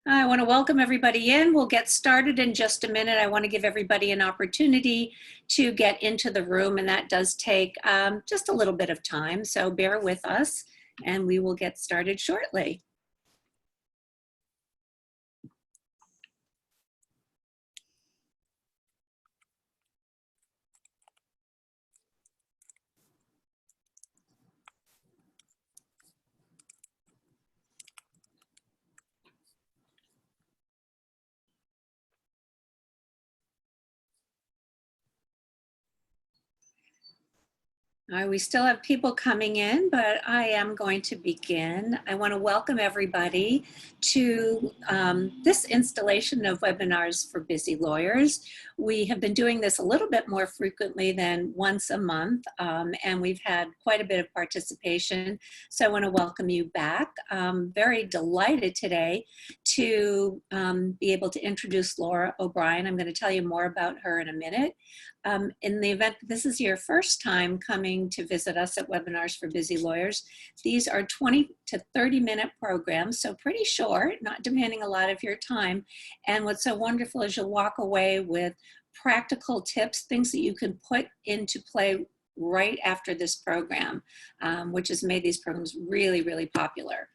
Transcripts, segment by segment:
I want to welcome everybody in. We'll get started in just a minute. I want to give everybody an opportunity to get into the room, and that does take just a little bit of time, so bear with us, and we will get started shortly. We still have people coming in, but I am going to begin. I want to welcome everybody to this installation of webinars for busy lawyers. We have been doing this a little bit more frequently than once a month, and we've had quite a bit of participation. So I want to welcome you back. I'm very delighted today to be able to introduce Laura O'Brien. I'm going to tell you more about her in a minute. In the event that this is your first time coming to visit us at Webinars for Busy Lawyers, these are 20 to 30-minute programs, so pretty short, not demanding a lot of your time. And what's so wonderful is you'll walk away with practical tips, things that you can put into play right after this program, which has made these programs really, really popular.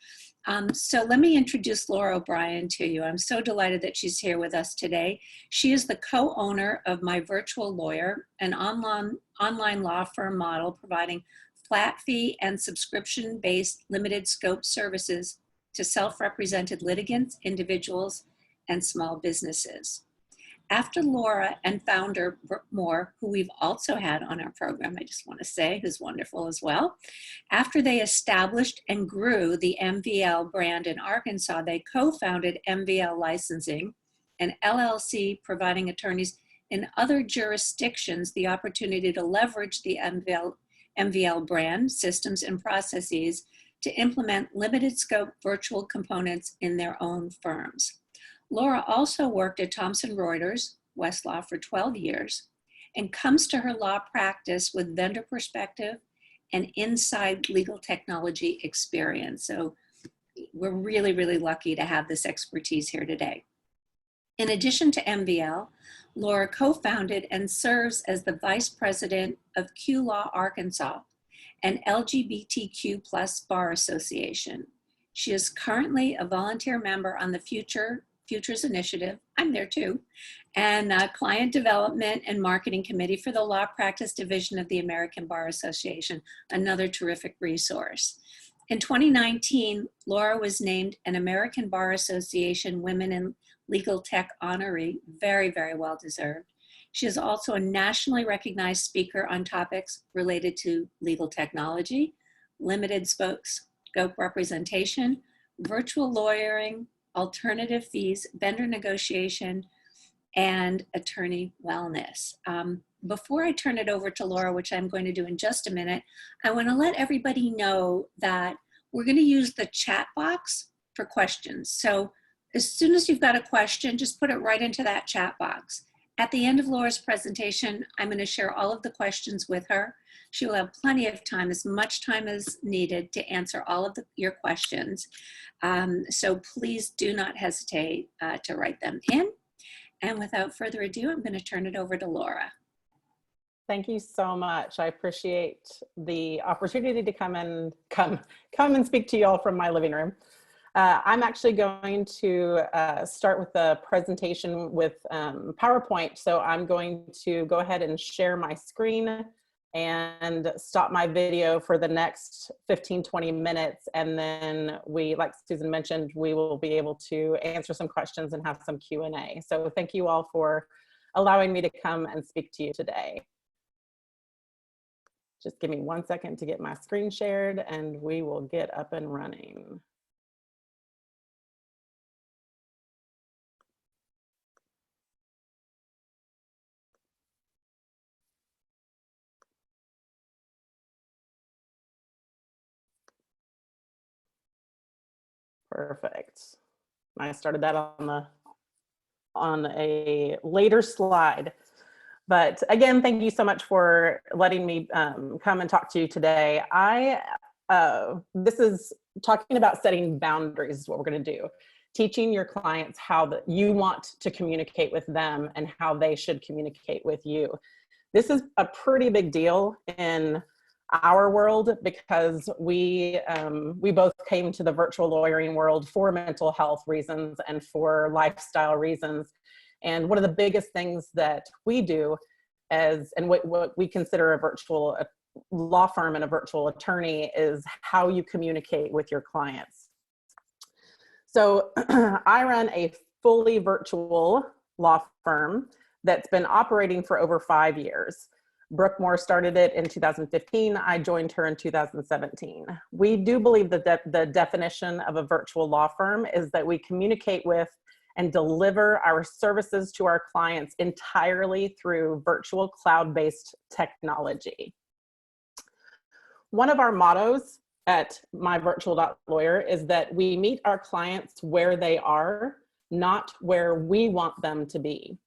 So let me introduce Laura O'Brien to you. I'm so delighted that she's here with us today. She is the co-owner of MyVirtual.Lawyer, an online law firm model providing flat fee and subscription-based limited scope services to self-represented litigants, individuals, and small businesses. After Laura and founder Brooke Moore, who we've also had on our program, I just want to say, who's wonderful as well, after they established and grew the MVL brand in Arkansas, they co-founded MVL Licensing, an LLC providing attorneys in other jurisdictions the opportunity to leverage the MVL brand, systems, and processes to implement limited scope virtual components in their own firms. Laura also worked at Thomson Reuters, Westlaw, for 12 years and comes to her law practice with vendor perspective and inside legal technology experience. So we're really, really lucky to have this expertise here today. In addition to MVL, Laura co-founded and serves as the Vice President of Q Law Arkansas, an LGBTQ+ bar association. She is currently a volunteer member on the Futures Initiative, I'm there too, and Client Development and Marketing Committee for the Law Practice Division of the American Bar Association, another terrific resource. In 2019, Laura was named an American Bar Association Women in Legal Tech honoree, very, very well deserved. She is also a nationally recognized speaker on topics related to legal technology, limited scope representation, virtual lawyering, alternative fees, vendor negotiation, and attorney wellness. Before I turn it over to Laura, which I'm going to do in just a minute, I want to let everybody know that we're going to use the chat box for questions. So as soon as you've got a question, just put it right into that chat box. At the end of Laura's presentation, I'm going to share all of the questions with her. She will have plenty of time, as much time as needed, to answer all of your questions. So please do not hesitate to write them in. And without further ado, I'm going to turn it over to Laura. Thank you so much. I appreciate the opportunity to come and speak to you all from my living room. I'm actually going to start with the presentation with PowerPoint. So I'm going to go ahead and share my screen and stop my video for the next 15-20 minutes. And then like Susan mentioned, we will be able to answer some questions and have some Q&A. So thank you all for allowing me to come and speak to you today. Just give me 1 second to get my screen shared and we will get up and running. Perfect. I started that on a later slide. But again, thank you so much for letting me come and talk to you today. This is talking about setting boundaries is what we're going to do. teaching your clients how you want to communicate with them and how they should communicate with you. This is a pretty big deal in our world because we both came to the virtual lawyering world for mental health reasons and for lifestyle reasons. And one of the biggest things that we do and what we consider a virtual law firm and a virtual attorney is how you communicate with your clients. So I run a fully virtual law firm that's been operating for over 5 years. Brooke Moore started it in 2015. I joined her in 2017. We do believe that the definition of a virtual law firm is that we communicate with and deliver our services to our clients entirely through virtual cloud-based technology. One of our mottos at MyVirtual.Lawyer is that we meet our clients where they are, not where we want them to be.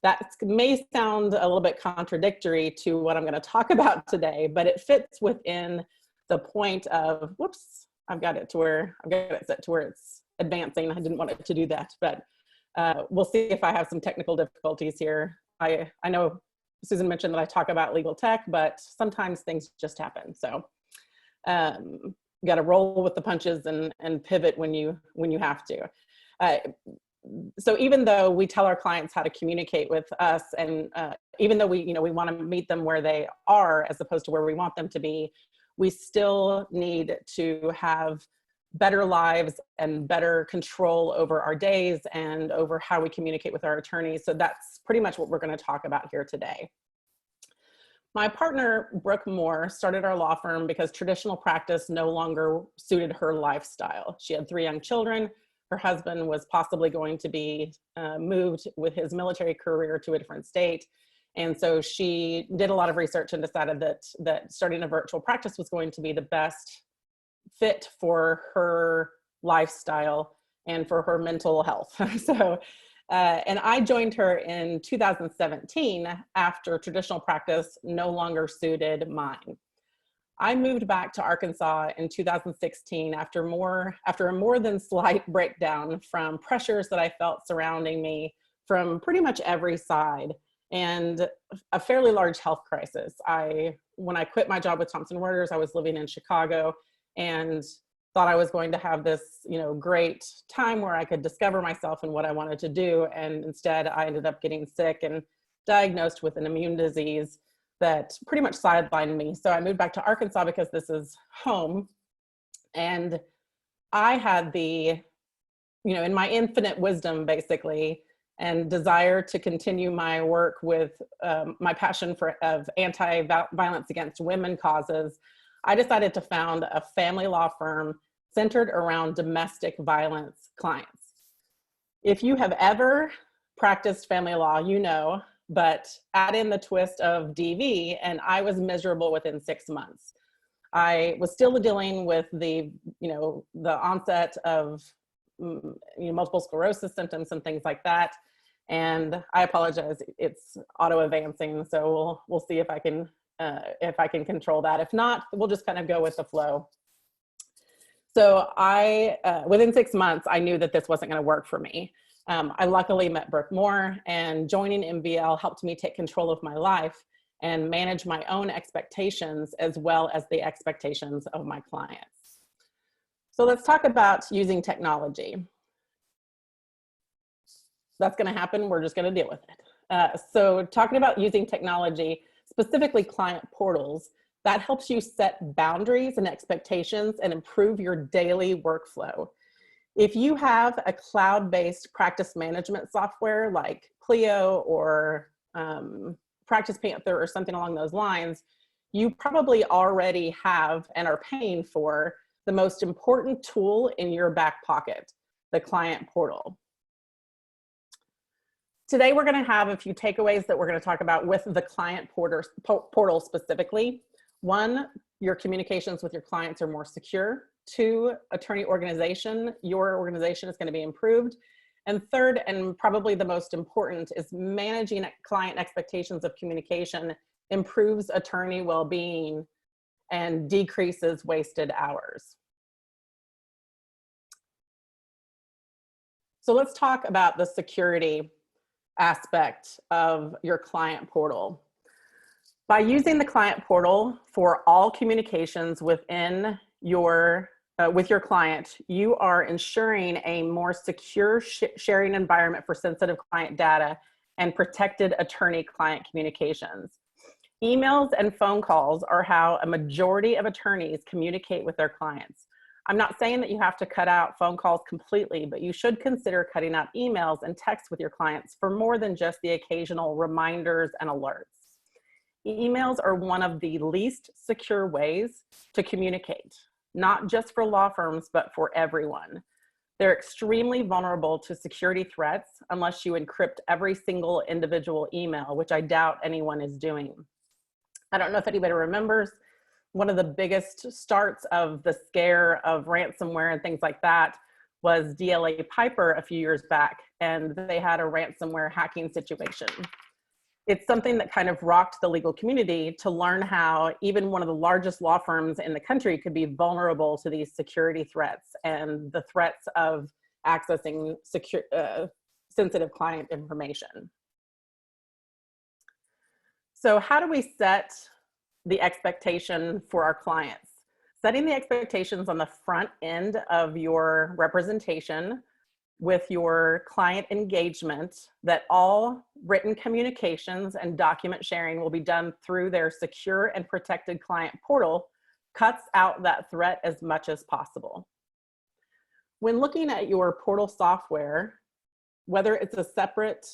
That may sound a little bit contradictory to what I'm going to talk about today, but it fits within the point of, whoops, I've got it set to where it's advancing. I didn't want it to do that, but we'll see if I have some technical difficulties here. I know Susan mentioned that I talk about legal tech, but sometimes things just happen. So got to roll with the punches and pivot when you have to. So even though we tell our clients how to communicate with us, and even though we want to meet them where they are as opposed to where we want them to be, we still need to have better lives and better control over our days and over how we communicate with our attorneys. So that's pretty much what we're going to talk about here today. My partner, Brooke Moore, started our law firm because traditional practice no longer suited her lifestyle. She had 3 young children. Her husband was possibly going to be moved with his military career to a different state. And so she did a lot of research and decided that starting a virtual practice was going to be the best fit for her lifestyle and for her mental health. So, and I joined her in 2017 after traditional practice no longer suited mine. I moved back to Arkansas in 2016 after a more than slight breakdown from pressures that I felt surrounding me from pretty much every side and a fairly large health crisis. When I quit my job with Thomson Reuters, I was living in Chicago and thought I was going to have this, great time where I could discover myself and what I wanted to do. And instead I ended up getting sick and diagnosed with an immune disease that pretty much sidelined me. So I moved back to Arkansas because this is home. And I had in my infinite wisdom, basically, and desire to continue my work with my passion of anti-violence against women causes, I decided to found a family law firm centered around domestic violence clients. If you have ever practiced family law, but add in the twist of DV, and I was miserable within 6 months. I was still dealing with the onset of multiple sclerosis symptoms and things like that. And I apologize, it's auto advancing, so we'll see if I can control that. If not, we'll just kind of go with the flow. So within 6 months, I knew that this wasn't going to work for me. I luckily met Brooke Moore, and joining MVL helped me take control of my life and manage my own expectations as well as the expectations of my clients. So let's talk about using technology. That's going to happen. We're just going to deal with it. So talking about using technology, specifically client portals, that helps you set boundaries and expectations and improve your daily workflow. If you have a cloud-based practice management software like Clio or Practice Panther or something along those lines, you probably already have and are paying for the most important tool in your back pocket, the client portal. Today, we're going to have a few takeaways that we're going to talk about with the client portal specifically. 1, your communications with your clients are more secure. 2, attorney organization, your organization is going to be improved. And 3rd, and probably the most important, is managing client expectations of communication improves attorney well-being and decreases wasted hours. So let's talk about the security aspect of your client portal. By using the client portal for all communications within your with your client, you are ensuring a more secure sharing environment for sensitive client data and protected attorney-client communications. Emails and phone calls are how a majority of attorneys communicate with their clients. I'm not saying that you have to cut out phone calls completely, but you should consider cutting out emails and texts with your clients for more than just the occasional reminders and alerts. Emails are one of the least secure ways to communicate, not just for law firms, but for everyone. They're extremely vulnerable to security threats unless you encrypt every single individual email, which I doubt anyone is doing. I don't know if anybody remembers, one of the biggest starts of the scare of ransomware and things like that was DLA Piper a few years back, and they had a ransomware hacking situation. It's something that kind of rocked the legal community to learn how even one of the largest law firms in the country could be vulnerable to these security threats and the threats of accessing sensitive client information. So how do we set the expectation for our clients? Setting the expectations on the front end of your representation with your client engagement that all written communications and document sharing will be done through their secure and protected client portal cuts out that threat as much as possible. When looking at your portal software, whether it's a separate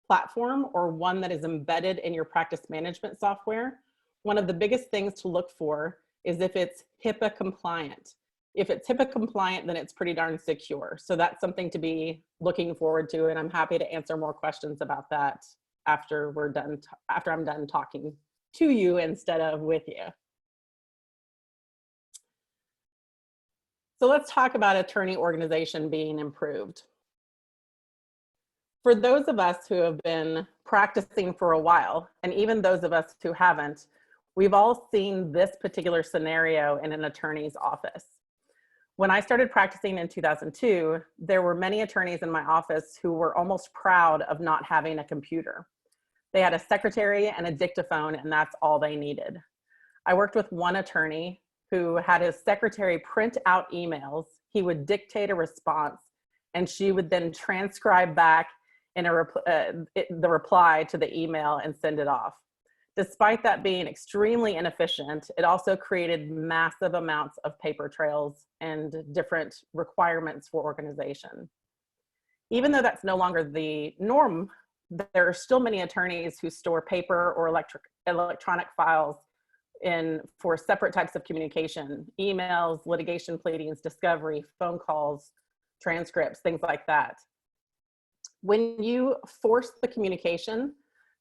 platform or one that is embedded in your practice management software, one of the biggest things to look for is if it's HIPAA compliant. If it's HIPAA compliant, then it's pretty darn secure. So that's something to be looking forward to, and I'm happy to answer more questions about that after I'm done talking to you instead of with you. So let's talk about attorney organization being improved. For those of us who have been practicing for a while, and even those of us who haven't, we've all seen this particular scenario in an attorney's office. When I started practicing in 2002, there were many attorneys in my office who were almost proud of not having a computer. They had a secretary and a dictaphone, and that's all they needed. I worked with one attorney who had his secretary print out emails. He would dictate a response, and she would then transcribe back in the reply to the email and send it off. Despite that being extremely inefficient, it also created massive amounts of paper trails and different requirements for organization. Even though that's no longer the norm, there are still many attorneys who store paper or electronic files for separate types of communication: emails, litigation pleadings, discovery, phone calls, transcripts, things like that. When you force the communication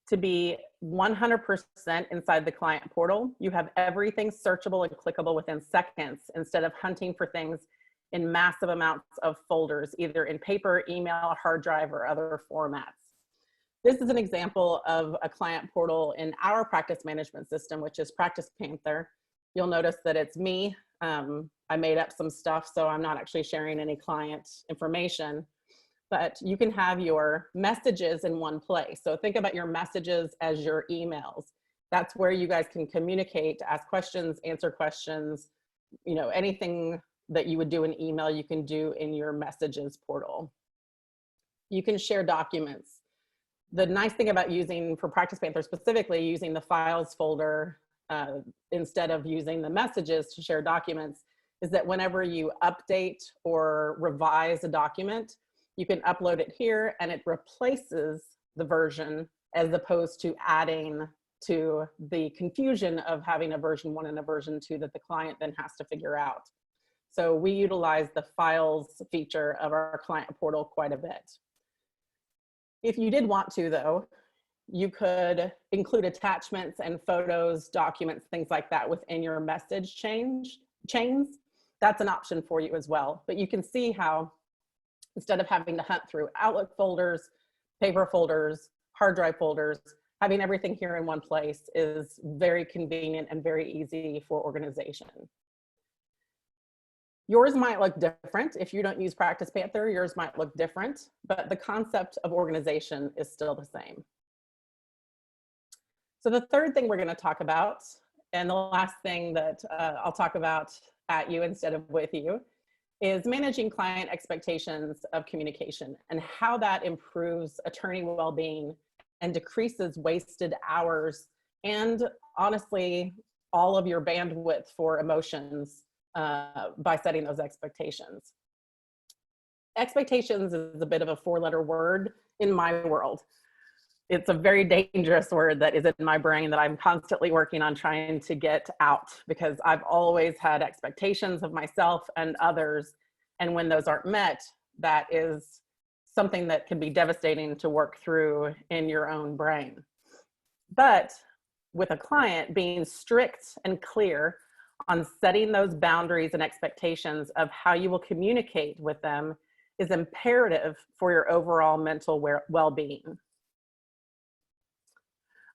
to be 100% inside the client portal, you have everything searchable and clickable within seconds instead of hunting for things in massive amounts of folders, either in paper, email, hard drive, or other formats. This is an example of a client portal in our practice management system, which is Practice Panther. You'll notice that it's me. I made up some stuff, so I'm not actually sharing any client information. But you can have your messages in one place. So think about your messages as your emails. That's where you guys can communicate, ask questions, answer questions, anything that you would do in email, you can do in your messages portal. You can share documents. The nice thing about for Practice Panther specifically, using the files folder instead of using the messages to share documents, is that whenever you update or revise a document, you can upload it here and it replaces the version as opposed to adding to the confusion of having a version 1 and a version 2 that the client then has to figure out. So we utilize the files feature of our client portal quite a bit. If you did want to, though, you could include attachments and photos, documents, things like that within your message chains. That's an option for you as well. But you can see how instead of having to hunt through Outlook folders, paper folders, hard drive folders, having everything here in one place is very convenient and very easy for organization. Yours might look different. If you don't use Practice Panther, yours might look different, but the concept of organization is still the same. So the third thing we're going to talk about, and the last thing that I'll talk about at you instead of with you, is managing client expectations of communication and how that improves attorney well-being and decreases wasted hours and, honestly, all of your bandwidth for emotions by setting those expectations. Expectations is a bit of a four-letter word in my world. It's a very dangerous word that is in my brain that I'm constantly working on trying to get out, because I've always had expectations of myself and others. And when those aren't met, that is something that can be devastating to work through in your own brain. But with a client, being strict and clear on setting those boundaries and expectations of how you will communicate with them is imperative for your overall mental well-being.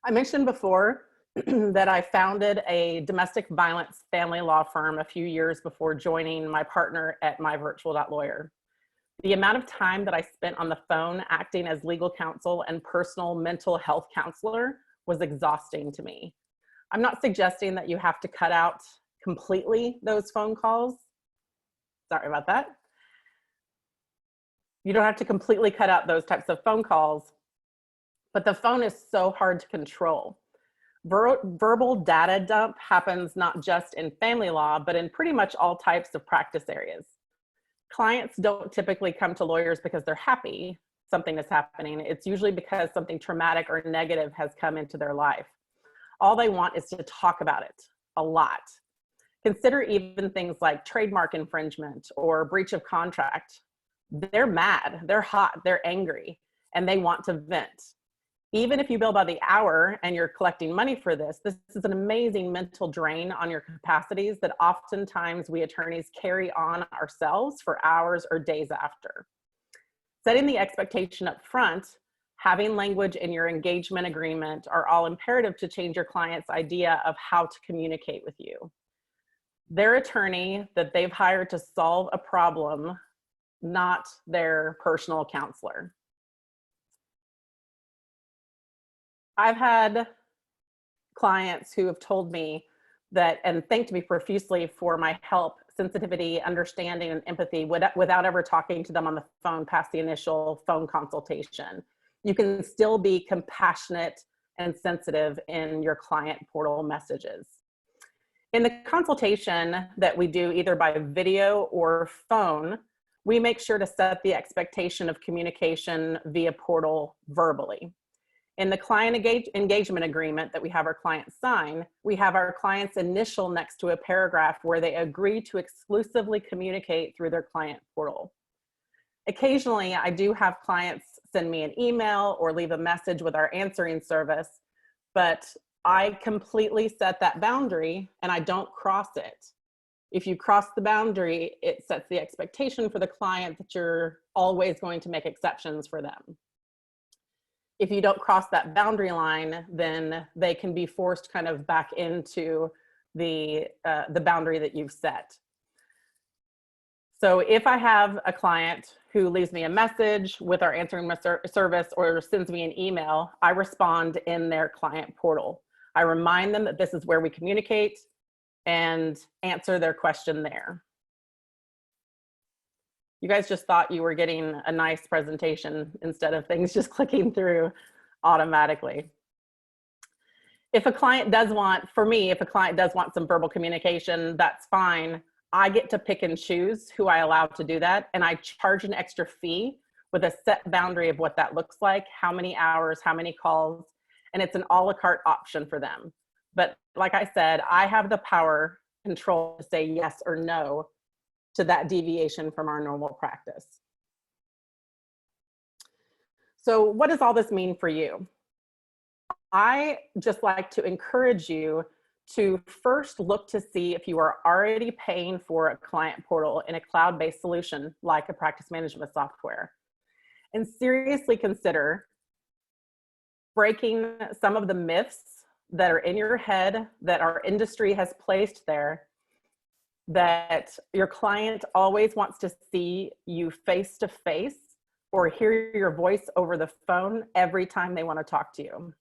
I mentioned before that I founded a domestic violence family law firm a few years before joining my partner at MyVirtual.Lawyer. The amount of time that I spent on the phone acting as legal counsel and personal mental health counselor was exhausting to me. I'm not suggesting that you have to cut out completely those phone calls. Sorry about that. You don't have to completely cut out those types of phone calls, but the phone is so hard to control. Verbal data dump happens not just in family law, but in pretty much all types of practice areas. Clients don't typically come to lawyers because they're happy something is happening. It's usually because something traumatic or negative has come into their life. All they want is to talk about it a lot. Consider even things like trademark infringement or breach of contract. They're mad, they're hot, they're angry, and they want to vent. Even if you bill by the hour and you're collecting money for this is an amazing mental drain on your capacities that oftentimes we attorneys carry on ourselves for hours or days after. Setting the expectation up front, having language in your engagement agreement are all imperative to change your client's idea of how to communicate with you. Their attorney that they've hired to solve a problem, not their personal counselor. I've had clients who have told me that, and thanked me profusely for my help, sensitivity, understanding, and empathy without ever talking to them on the phone past the initial phone consultation. You can still be compassionate and sensitive in your client portal messages. In the consultation that we do either by video or phone, we make sure to set the expectation of communication via portal verbally. In the client engagement agreement that we have our clients sign, we have our clients initial next to a paragraph where they agree to exclusively communicate through their client portal. Occasionally, I do have clients send me an email or leave a message with our answering service, but I completely set that boundary and I don't cross it. If you cross the boundary, it sets the expectation for the client that you're always going to make exceptions for them. If you don't cross that boundary line, then they can be forced kind of back into the boundary that you've set. So if I have a client who leaves me a message with our answering service or sends me an email, I respond in their client portal. I remind them that this is where we communicate and answer their question there. You guys just thought you were getting a nice presentation instead of things just clicking through automatically. If a client does want, for me, if a client does want some verbal communication, that's fine. I get to pick and choose who I allow to do that, and I charge an extra fee with a set boundary of what that looks like, how many hours, how many calls, and it's an a la carte option for them. But like I said, I have the power control to say yes or no to that deviation from our normal practice. So what does all this mean for you? I just like to encourage you to first look to see if you are already paying for a client portal in a cloud-based solution like a practice management software, and seriously consider breaking some of the myths that are in your head that our industry has placed there that your client always wants to see you face to face or hear your voice over the phone every time they want to talk to you.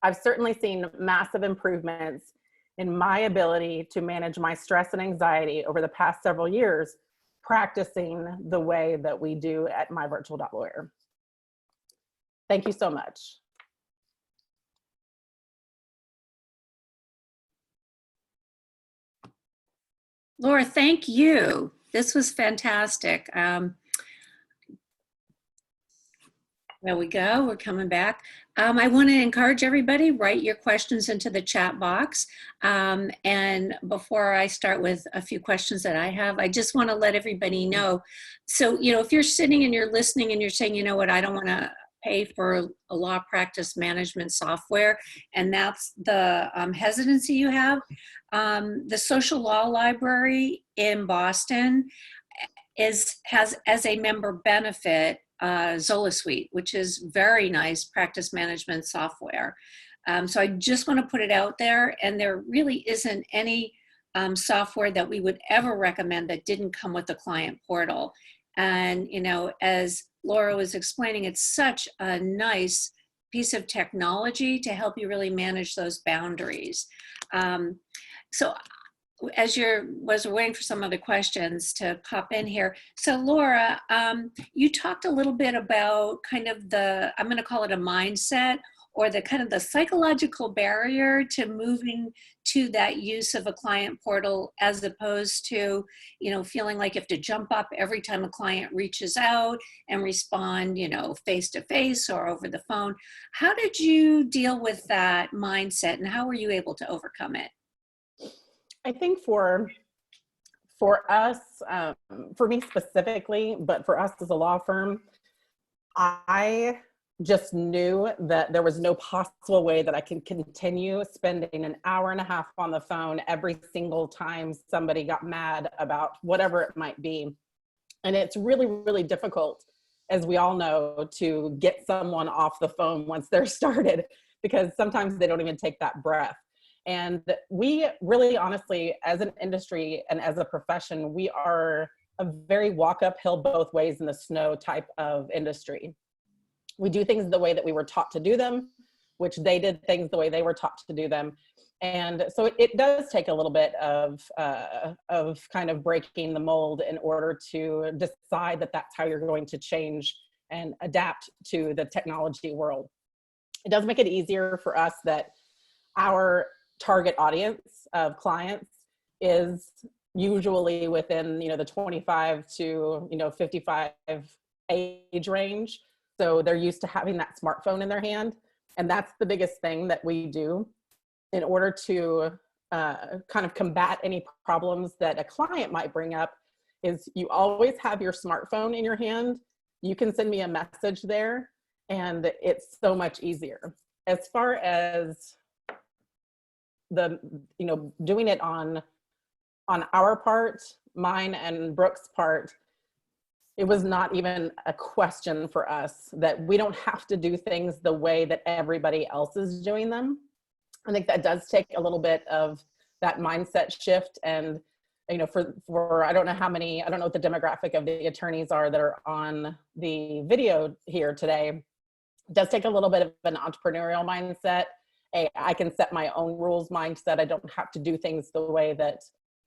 I've certainly seen massive improvements in my ability to manage my stress and anxiety over the past several years, practicing the way that we do at MyVirtual.Lawyer. Thank you so much. Laura, thank you. This was fantastic. There we go. We're coming back. I want to encourage everybody, write your questions into the chat box. And before I start with a few questions that I have, I just want to let everybody know. So, if you're sitting and you're listening and you're saying, you know what, I don't want to pay for a law practice management software, and that's the hesitancy you have. The Social Law Library in Boston has as a member benefit Zola Suite, which is very nice practice management software. So I just want to put it out there, and there really isn't any software that we would ever recommend that didn't come with the client portal. And, as Laura was explaining, it's such a nice piece of technology to help you really manage those boundaries. So as we're waiting for some other questions to pop in here. So Laura, you talked a little bit about kind of I'm going to call it a mindset, or the kind of the psychological barrier to moving to that use of a client portal, as opposed to, feeling like you have to jump up every time a client reaches out and respond, face to face or over the phone. How did you deal with that mindset, and how were you able to overcome it? I think for us, for me specifically, but for us as a law firm, I just knew that there was no possible way that I can continue spending an hour and a half on the phone every single time somebody got mad about whatever it might be. And it's really, really difficult, as we all know, to get someone off the phone once they're started, because sometimes they don't even take that breath. And we really, honestly, as an industry and as a profession, we are a very walk uphill both ways in the snow type of industry. We do things the way that we were taught to do them, which they did things the way they were taught to do them. And so it does take a little bit of kind of breaking the mold in order to decide that that's how you're going to change and adapt to the technology world. It does make it easier for us that our target audience of clients is usually within, the 25 to, 55 age range. So they're used to having that smartphone in their hand. And that's the biggest thing that we do in order to kind of combat any problems that a client might bring up, is you always have your smartphone in your hand. You can send me a message there, and it's so much easier. As far as doing it on our part, mine and Brooke's part, it was not even a question for us that we don't have to do things the way that everybody else is doing them. I think that does take a little bit of that mindset shift. And, for I don't know what the demographic of the attorneys are that are on the video here today. It does take a little bit of an entrepreneurial mindset. I can set my own rules mindset. I don't have to do things the way that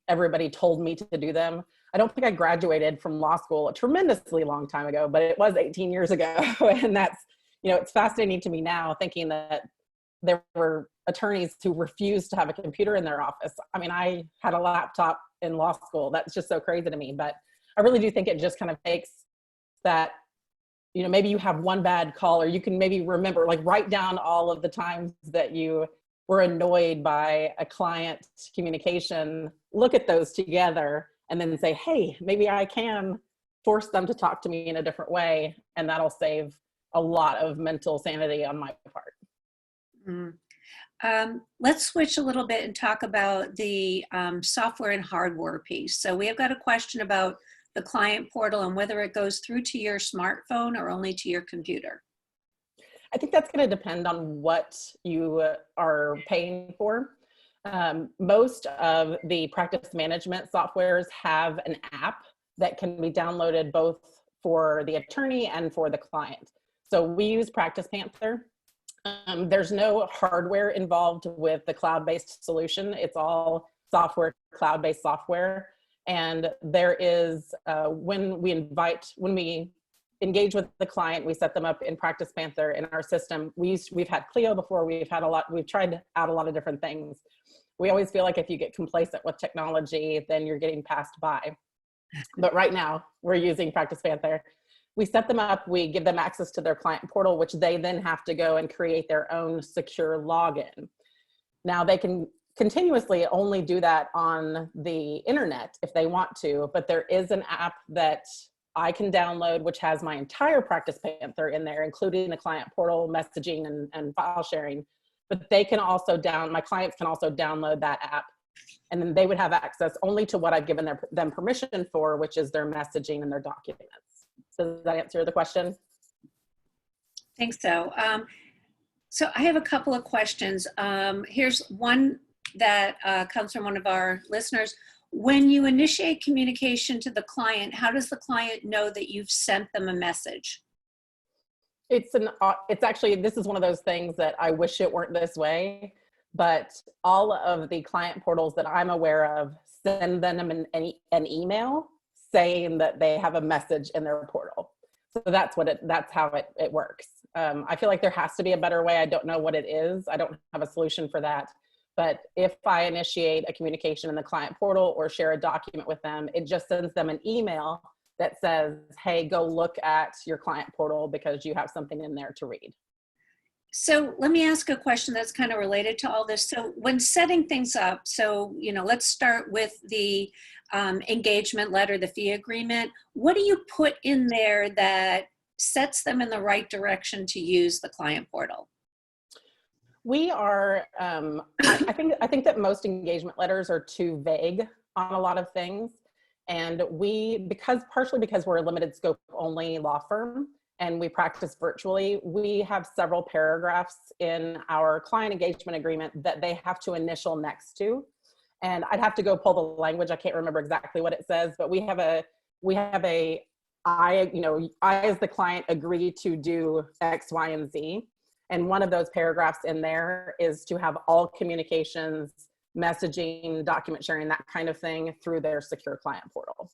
everybody told me to do them. I don't think I graduated from law school a tremendously long time ago, but it was 18 years ago. And that's, it's fascinating to me now, thinking that there were attorneys who refused to have a computer in their office. I mean, I had a laptop in law school. That's just so crazy to me. But I really do think it just kind of takes that, maybe you have one bad call, or you can maybe remember, like, write down all of the times that you were annoyed by a client communication, look at those together, and then say, hey, maybe I can force them to talk to me in a different way. And that'll save a lot of mental sanity on my part. Let's switch a little bit and talk about the software and hardware piece. So we have got a question about the client portal and whether it goes through to your smartphone or only to your computer. I think that's going to depend on what you are paying for. Most of the practice management softwares have an app that can be downloaded both for the attorney and for the client. So we use Practice Panther. There's no hardware involved with the cloud-based solution. It's all software, cloud-based software. And there is, when we engage with the client, we set them up in Practice Panther in our system. We've had Clio before, we've tried out a lot of different things. We always feel like if you get complacent with technology, then you're getting passed by. But right now we're using Practice Panther. We set them up, we give them access to their client portal, which they then have to go and create their own secure login. Now they can continuously only do that on the internet if they want to, but there is an app that I can download, which has my entire Practice Panther in there, including the client portal, messaging, and file sharing. But they can also my clients can also download that app, and then they would have access only to what I've given them permission for, which is their messaging and their documents. Does that answer the question? I think so. So I have a couple of questions. Here's one that comes from one of our listeners. When you initiate communication to the client, how does the client know that you've sent them a message? It's actually, this is one of those things that I wish it weren't this way, but all of the client portals that I'm aware of send them an email saying that they have a message in their portal. So that's how it works. I feel like there has to be a better way. I don't know what it is. I don't have a solution for that. But if I initiate a communication in the client portal or share a document with them, it just sends them an email that says, hey, go look at your client portal because you have something in there to read. So let me ask a question that's kind of related to all this. So when setting things up, so, let's start with the engagement letter, the fee agreement. What do you put in there that sets them in the right direction to use the client portal? We are, I think that most engagement letters are too vague on a lot of things. And partially because we're a limited scope only law firm and we practice virtually, we have several paragraphs in our client engagement agreement that they have to initial next to. And I'd have to go pull the language. I can't remember exactly what it says, but I as the client agree to do X, Y, and Z. And one of those paragraphs in there is to have all communications, messaging, document sharing, that kind of thing through their secure client portal.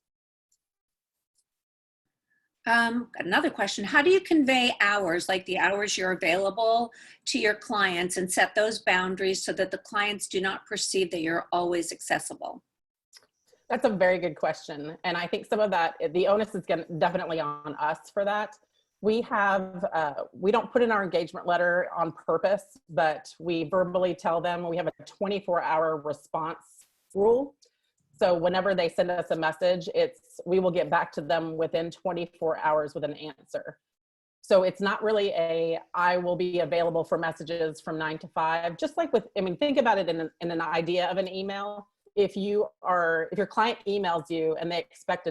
Another question, how do you convey hours, like the hours you're available to your clients, and set those boundaries so that the clients do not perceive that you're always accessible? That's a very good question. And I think some of that, the onus is definitely on us for that. We don't put in our engagement letter on purpose, but we verbally tell them we have a 24-hour response rule. So whenever they send us a message, we will get back to them within 24 hours with an answer. So it's not really I will be available for messages from 9 to 5, just like think about it in an idea of an email. If your client emails you and they expect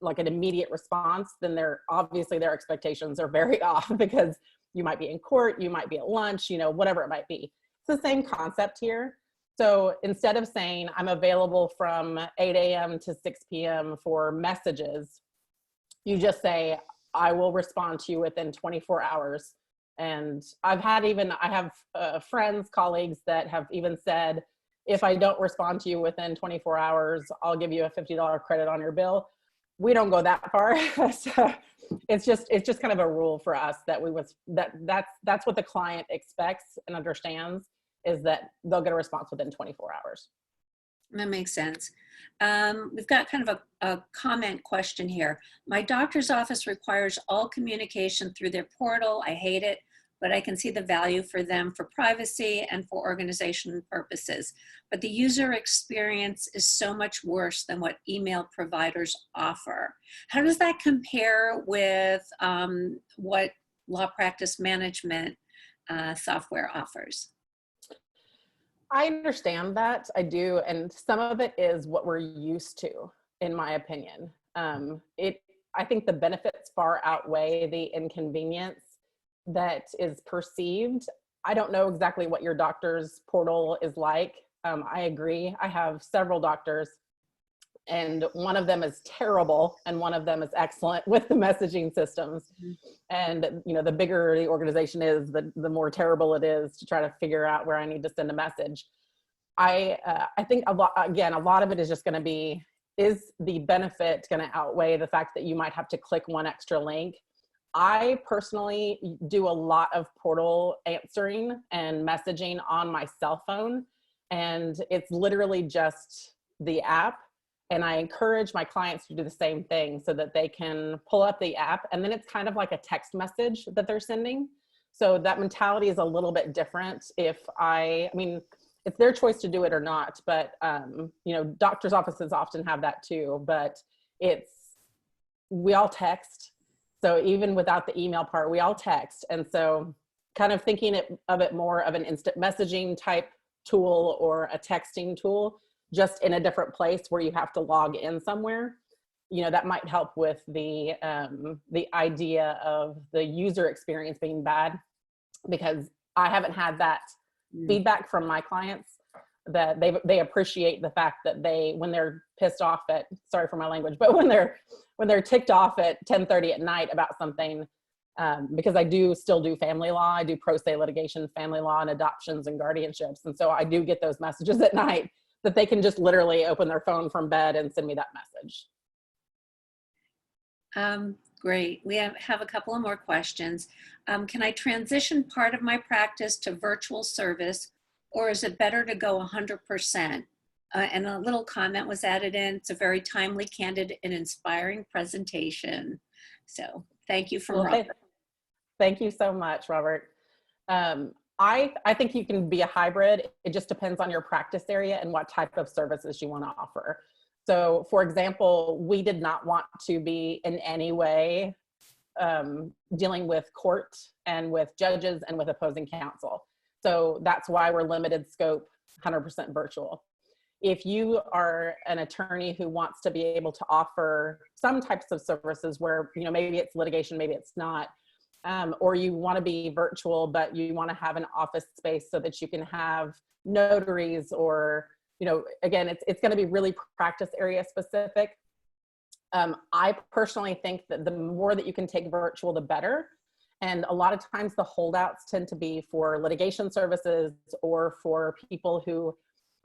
like an immediate response, then obviously their expectations are very off because you might be in court, you might be at lunch, whatever it might be. It's the same concept here. So instead of saying I'm available from 8 a.m. to 6 p.m. for messages, you just say, I will respond to you within 24 hours. And I have friends, colleagues that have even said, if I don't respond to you within 24 hours, I'll give you a $50 credit on your bill. We don't go that far. So it's just kind of a rule for us that that's what the client expects and understands, is that they'll get a response within 24 hours. That makes sense. We've got kind of a comment question here. My doctor's office requires all communication through their portal. I hate it, but I can see the value for them for privacy and for organization purposes. But the user experience is so much worse than what email providers offer. How does that compare with what law practice management software offers? I understand that, I do, and some of it is what we're used to, in my opinion. I think the benefits far outweigh the inconvenience that is perceived. I don't know exactly what your doctor's portal is like, I agree. I have several doctors, and one of them is terrible and one of them is excellent with the messaging systems. And the bigger the organization is, the more terrible it is to try to figure out where I need to send a message. I think a lot of it is just going to be, is the benefit going to outweigh the fact that you might have to click one extra link? I personally do a lot of portal answering and messaging on my cell phone, and it's literally just the app. And I encourage my clients to do the same thing so that they can pull up the app, and then it's kind of like a text message that they're sending. So that mentality is a little bit different. I mean, it's their choice to do it or not, but doctors' offices often have that too, but we all text. So even without the email part, we all text. And so kind of thinking of it more of an instant messaging type tool or a texting tool, just in a different place where you have to log in somewhere, that might help with the idea of the user experience being bad, because I haven't had that feedback from my clients, that they appreciate the fact that when they're pissed off at, sorry for my language, but when they're ticked off at 10:30 at night about something, because I do still do family law. I do pro se litigation, family law, and adoptions and guardianships. And so I do get those messages at night that they can just literally open their phone from bed and send me that message. Great. We have a couple of more questions. Can I transition part of my practice to virtual service, or is it better to go 100%? And a little comment was added in. It's a very timely, candid, and inspiring presentation. So thank you for Robert. Thank you so much, Robert. I think you can be a hybrid. It just depends on your practice area and what type of services you want to offer. So for example, we did not want to be in any way dealing with court and with judges and with opposing counsel. So that's why we're limited scope, 100% virtual. If you are an attorney who wants to be able to offer some types of services where, maybe it's litigation, maybe it's not, or you want to be virtual, but you want to have an office space so that you can have notaries, or, again, it's going to be really practice area specific. I personally think that the more that you can take virtual, the better. And a lot of times the holdouts tend to be for litigation services or for people who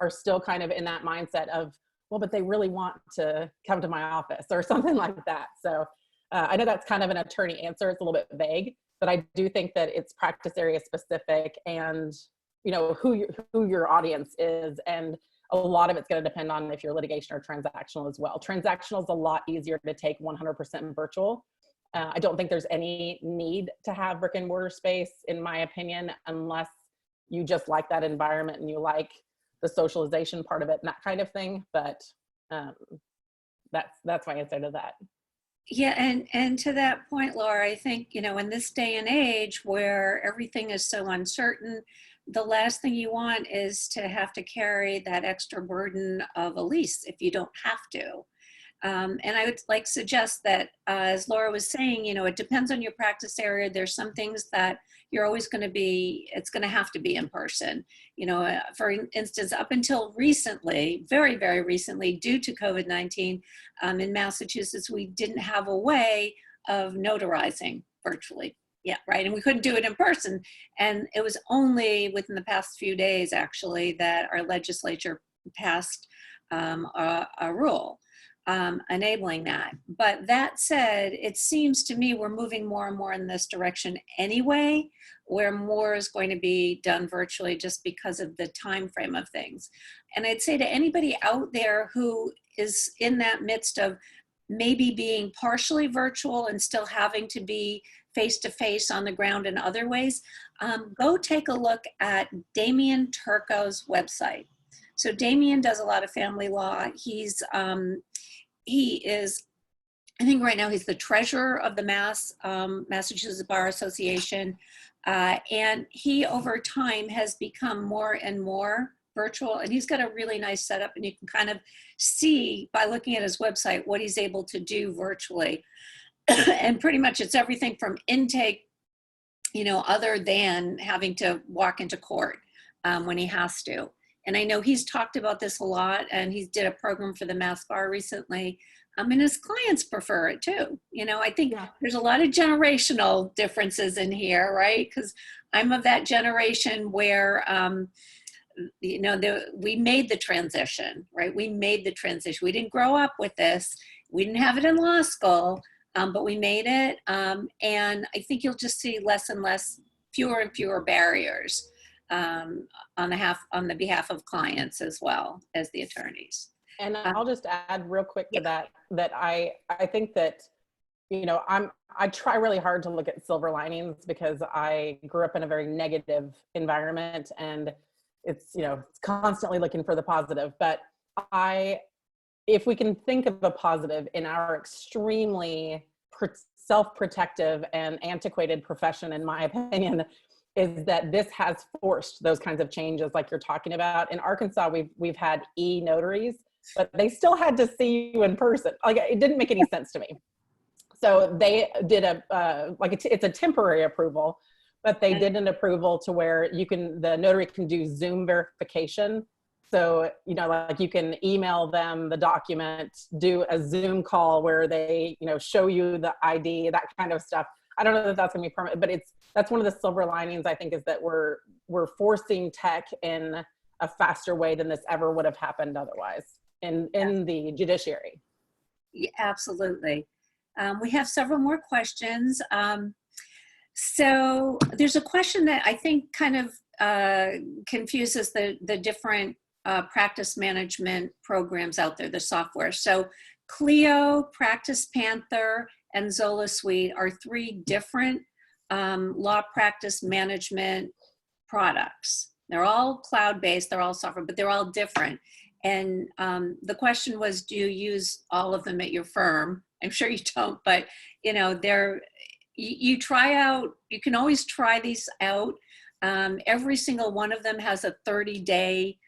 are still kind of in that mindset of, well, but they really want to come to my office or something like that. So I know that's kind of an attorney answer. It's a little bit vague, but I do think that it's practice area specific, and who your audience is. And a lot of it's going to depend on if you're litigation or transactional as well. Transactional is a lot easier to take 100% virtual. I don't think there's any need to have brick and mortar space, in my opinion, unless you just like that environment and you like the socialization part of it and that kind of thing. But that's my answer to that. Yeah, and to that point, Laura, I think, in this day and age where everything is so uncertain, the last thing you want is to have to carry that extra burden of a lease if you don't have to. And I would suggest that, as Laura was saying, it depends on your practice area. There's some things that you're always going to be, it's going to have to be in person. For instance, up until recently, very, very recently, due to COVID-19, in Massachusetts, we didn't have a way of notarizing virtually. Yeah, right. And we couldn't do it in person. And it was only within the past few days, actually, that our legislature passed a rule enabling that. But that said, it seems to me we're moving more and more in this direction anyway, where more is going to be done virtually just because of the time frame of things. And I'd say to anybody out there who is in that midst of maybe being partially virtual and still having to be face-to-face on the ground in other ways, go take a look at Damien Turco's website. So Damien does a lot of family law. He is, I think right now he's the treasurer of the Massachusetts Bar Association. And he over time has become more and more virtual, and he's got a really nice setup, and you can kind of see by looking at his website what he's able to do virtually. And pretty much it's everything from intake, other than having to walk into court when he has to. And I know he's talked about this a lot, and he did a program for the Mass Bar recently. And his clients prefer it too. You know, I think Yeah. there's a lot of generational differences in here, right? Because I'm of that generation where, you know, we made the transition, right? We made the transition. We didn't grow up with this. We didn't have it in law school, but we made it. And I think you'll just see less and less, fewer and fewer barriers on the behalf of clients as well as the attorneys. And I'll just add real quick to that I think that, you know, I try really hard to look at silver linings because I grew up in a very negative environment, and it's, you know, it's constantly looking for the positive. But if we can think of a positive in our extremely self-protective and antiquated profession, in my opinion, is that this has forced those kinds of changes like you're talking about. In Arkansas, we've had e-notaries, but they still had to see you in person. Like, it didn't make any sense to me. So they did it's a temporary approval, but they did an approval to where the notary can do Zoom verification. So, you know, like you can email them the document, do a Zoom call where they, you know, show you the ID, that kind of stuff. I don't know that that's gonna be permanent, but that's one of the silver linings, I think, is that we're forcing tech in a faster way than this ever would have happened otherwise in the judiciary. Yeah, absolutely. We have several more questions. So there's a question that I think kind of confuses the different practice management programs out there, the software. So Clio, Practice Panther, and Zola Suite are three different law practice management products. They're all cloud-based, they're all software, but they're all different. And the question was, do you use all of them at your firm? I'm sure you don't, but you know, you try out, you can always try these out. Every single one of them has a 30-day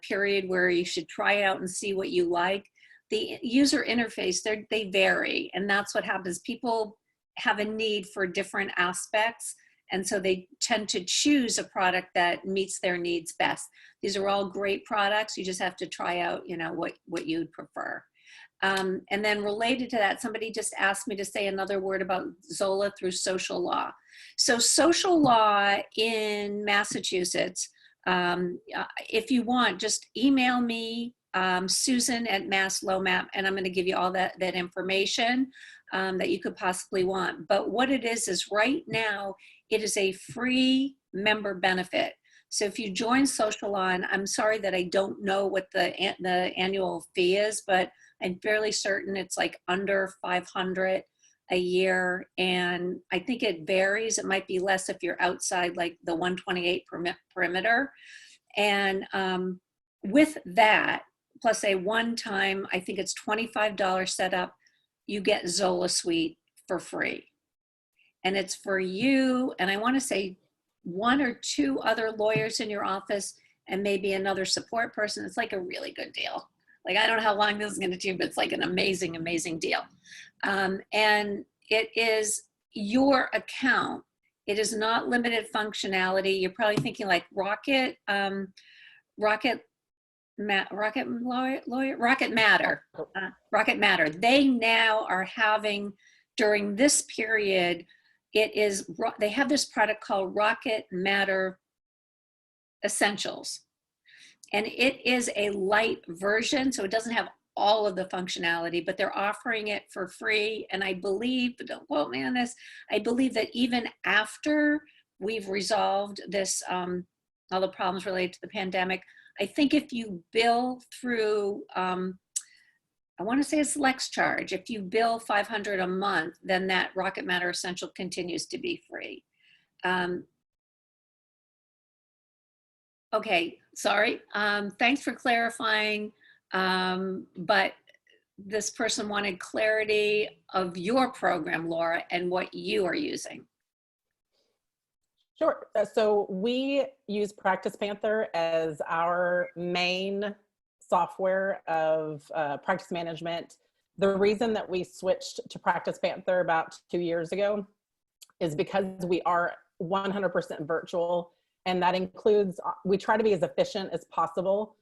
period where you should try it out and see what you like. The user interface, they vary, and that's what happens. People have a need for different aspects, and so they tend to choose a product that meets their needs best. These are all great products. You just have to try out, you know, what you'd prefer. And then related to that, somebody just asked me to say another word about Zola through social law. So social law in Massachusetts, if you want, just email me, Susan at MassLowMap, and I'm going to give you all that information that you could possibly want. But what it is right now, it is a free member benefit. So if you join Social Law, and I'm sorry that I don't know what the annual fee is, but I'm fairly certain it's like under $500 a year. And I think it varies. It might be less if you're outside like the 128 perimeter. And with that, plus a one-time, I think it's $25 setup, you get Zola Suite for free. And it's for you, and I want to say one or two other lawyers in your office and maybe another support person. It's like a really good deal. Like, I don't know how long this is going to take, but it's like an amazing, amazing deal. And it is your account. It is not limited functionality. You're probably thinking like Rocket Matter. They now are having, during this period, they have this product called Rocket Matter Essentials. And it is a light version, so it doesn't have all of the functionality, but they're offering it for free. And I believe, but don't quote me on this, I believe that even after we've resolved this, all the problems related to the pandemic, I think if you bill through, I want to say it's LexCharge, if you bill $500 a month, then that Rocket Matter Essential continues to be free. Okay, sorry. Thanks for clarifying, but this person wanted clarity of your program, Laura, and what you are using. Sure. So we use Practice Panther as our main software of practice management. The reason that we switched to Practice Panther about 2 years ago is because we are 100% virtual, And that includes, we try to be as efficient as possible.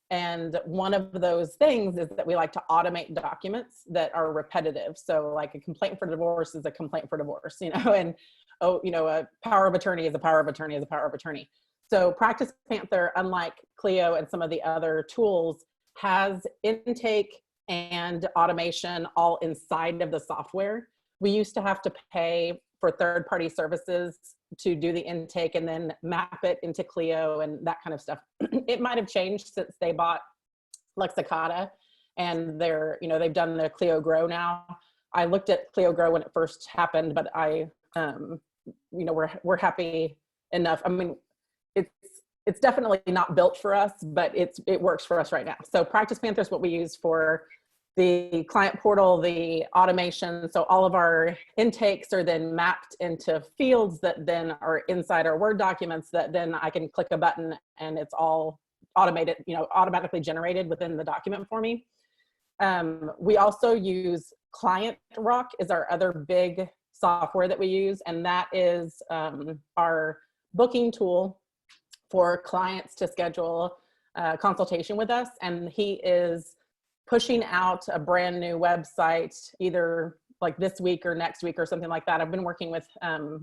And one of those things is that we like to automate documents that are repetitive. So like a complaint for divorce is a complaint for divorce, you know, and a power of attorney is a power of attorney is a power of attorney. So Practice Panther, unlike Clio and some of the other tools, has intake and automation all inside of the software. We used to have to pay for third-party services to do the intake and then map it into Clio and that kind of stuff. It might have changed since they bought Lexicata and they've done the Clio Grow now. I looked at Clio Grow when it first happened, but we're happy enough. I mean, it's definitely not built for us, but it works for us right now. So Practice Panther is what we use for the client portal, the automation. So all of our intakes are then mapped into fields that then are inside our Word documents that then I can click a button and it's all automated, automatically generated within the document for me. We also use Client Rock is our other big software that we use. And that is our booking tool for clients to schedule a consultation with us. And he is pushing out a brand new website, either like this week or next week or something like that. I've been working with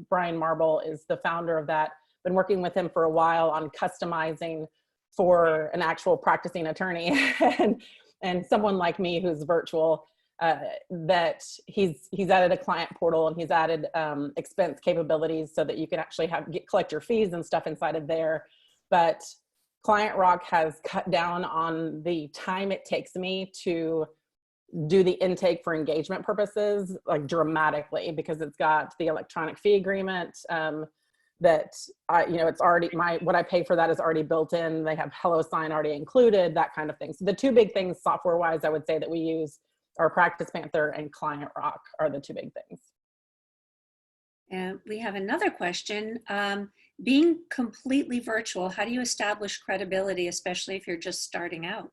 Brian Marble is the founder of that. Been working with him for a while on customizing for an actual practicing attorney and someone like me who's virtual, that he's added a client portal and he's added expense capabilities so that you can actually collect your fees and stuff inside of there. But Client Rock has cut down on the time it takes me to do the intake for engagement purposes, like dramatically, because it's got the electronic fee agreement that it's already what I pay for that is already built in. They have HelloSign already included, that kind of thing. So the two big things software-wise, I would say that we use are Practice Panther and Client Rock are the two big things. And we have another question. Being completely virtual, how do you establish credibility, especially if you're just starting out?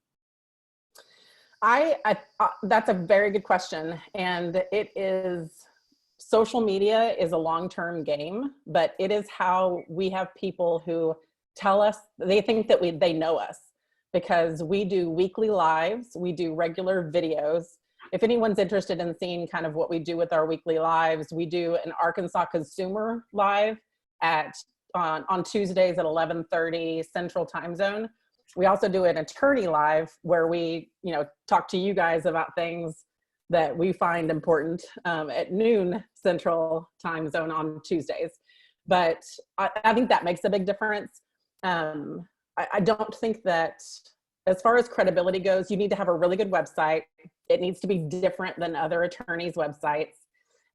That's a very good question. And it is, social media is a long-term game, but it is how we have people who tell us, they think that they know us because we do weekly lives, we do regular videos. If anyone's interested in seeing kind of what we do with our weekly lives, we do an Arkansas consumer live on Tuesdays at 11:30 Central Time Zone. We also do an attorney live where we, talk to you guys about things that we find important at noon Central Time Zone on Tuesdays. But I think that makes a big difference. I don't think that as far as credibility goes, you need to have a really good website. It needs to be different than other attorneys' websites.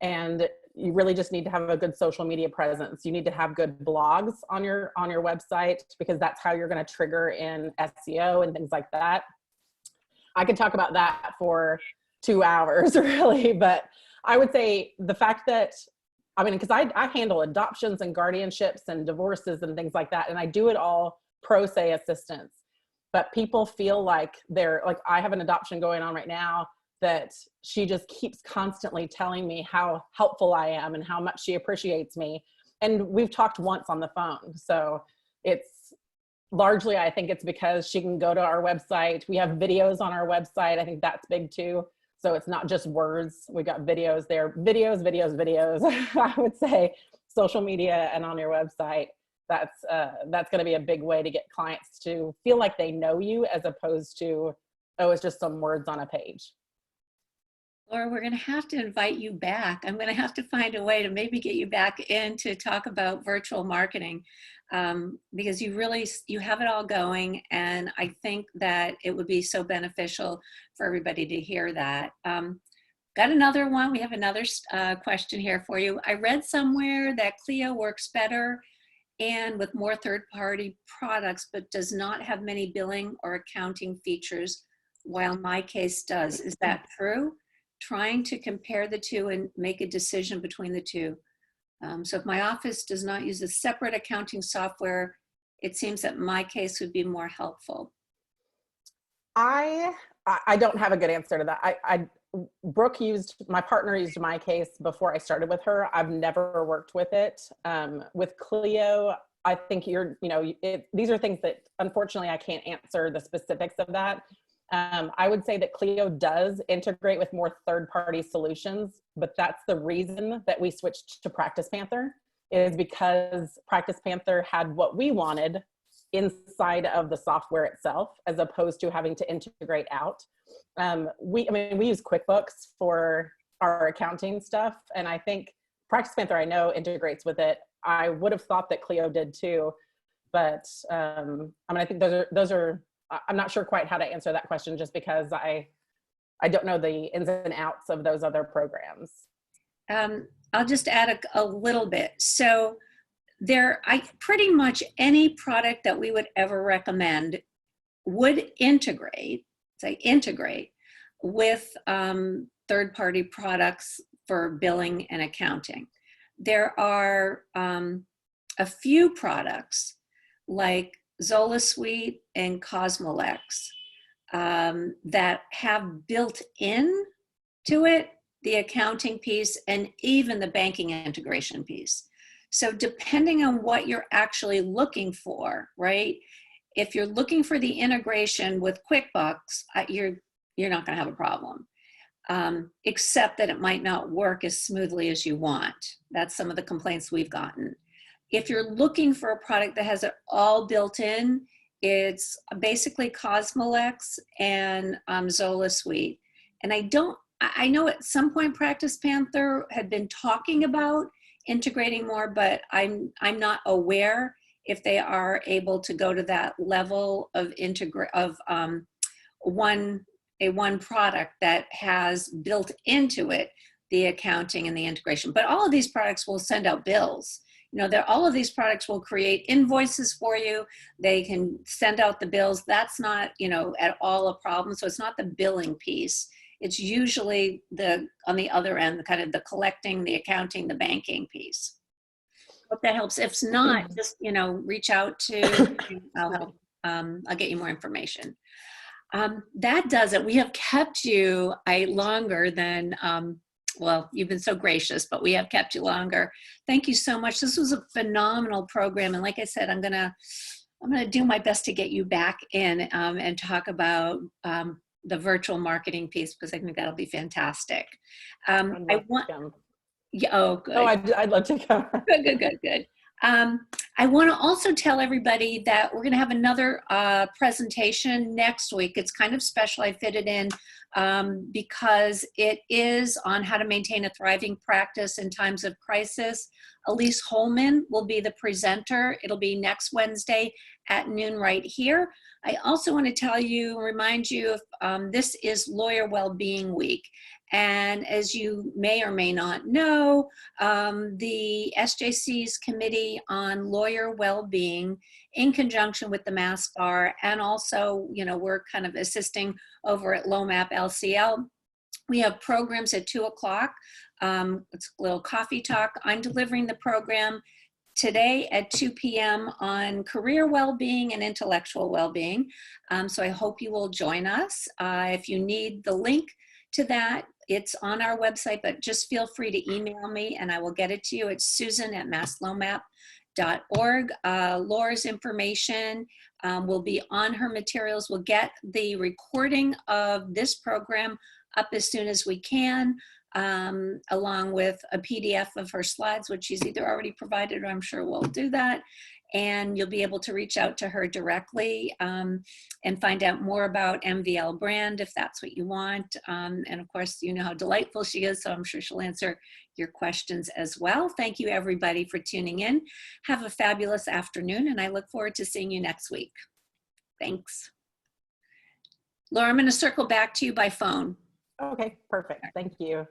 And you really just need to have a good social media presence. You need to have good blogs on your website because that's how you're going to trigger in SEO and things like that. I could talk about that for 2 hours really, but I would say the fact that, because I handle adoptions and guardianships and divorces and things like that, and I do it all pro se assistance. But people feel like I have an adoption going on right now that she just keeps constantly telling me how helpful I am and how much she appreciates me. And we've talked once on the phone. So it's largely, I think it's because she can go to our website. We have videos on our website. I think that's big too. So it's not just words. We got videos there, videos. I would say social media and on your website. That's going to be a big way to get clients to feel like they know you as opposed to, oh, it's just some words on a page. Laura, we're going to have to invite you back. I'm going to have to find a way to maybe get you back in to talk about virtual marketing because you have it all going. And I think that it would be so beneficial for everybody to hear that. Got another one. We have another question here for you. I read somewhere that Clio works better and with more third-party products, but does not have many billing or accounting features, while my case does. Is that true? Trying to compare the two and make a decision between the two. So if my office does not use a separate accounting software, it seems that my case would be more helpful. I don't have a good answer to that. My partner used my case before I started with her. I've never worked with it. With Clio, I think these are things that unfortunately I can't answer the specifics of that. I would say that Clio does integrate with more third-party solutions, but that's the reason that we switched to Practice Panther, is because Practice Panther had what we wanted inside of the software itself, as opposed to having to integrate out. We use QuickBooks for our accounting stuff, and I think Practice Panther, I know, integrates with it. I would have thought that Clio did too, but I think those are. I'm not sure quite how to answer that question, just because I don't know the ins and outs of those other programs. I'll just add a little bit. So pretty much any product that we would ever recommend would integrate with third-party products for billing and accounting. There are a few products like Zola Suite and Cosmolex that have built in to it the accounting piece and even the banking integration piece. So depending on what you're actually looking for, right? If you're looking for the integration with QuickBooks, you're not going to have a problem, except that it might not work as smoothly as you want. That's some of the complaints we've gotten. If you're looking for a product that has it all built in, it's basically Cosmolex and Zola Suite. And I know at some point Practice Panther had been talking about integrating more, but I'm not aware if they are able to go to that level of one product that has built into it the accounting and the integration. But all of these products will send out bills. All of these products will create invoices for you. They can send out the bills. That's not, at all a problem. So it's not the billing piece. It's usually on the other end, kind of the collecting, the accounting, the banking piece. Hope that helps. If not, just, reach out to, I'll help. I'll get you more information. That does it. We have kept you longer than, well, you've been so gracious, but we have kept you longer. Thank you so much. This was a phenomenal program. And like I said, I'm gonna do my best to get you back in and talk about the virtual marketing piece, because I think that'll be fantastic. Yeah, oh, good. Oh, I'd love to come. Good. I want to also tell everybody that we're going to have another presentation next week. It's kind of special. I fit it in because it is on how to maintain a thriving practice in times of crisis. Elise Holman will be the presenter. It'll be next Wednesday at noon right here. I also want to remind you, this is Lawyer Wellbeing Week. And as you may or may not know, the SJC's Committee on Lawyer Wellbeing, in conjunction with the Mass Bar, and also, we're kind of assisting over at LOMAP LCL. We have programs at 2 o'clock. It's a little coffee talk. I'm delivering the program today at 2 p.m. on career well-being and intellectual well-being. So I hope you will join us. If you need the link to that, it's on our website, but just feel free to email me and I will get it to you. It's susan@masslomap.org. Laura's information will be on her materials. We'll get the recording of this program up as soon as we can, along with a PDF of her slides, which she's either already provided or I'm sure we'll do that. And you'll be able to reach out to her directly and find out more about MVL brand if that's what you want. And of course, you know how delightful she is, so I'm sure she'll answer your questions as well. Thank you everybody for tuning in. Have a fabulous afternoon and I look forward to seeing you next week. Thanks. Laura, I'm going to circle back to you by phone. Okay, perfect. Thank you.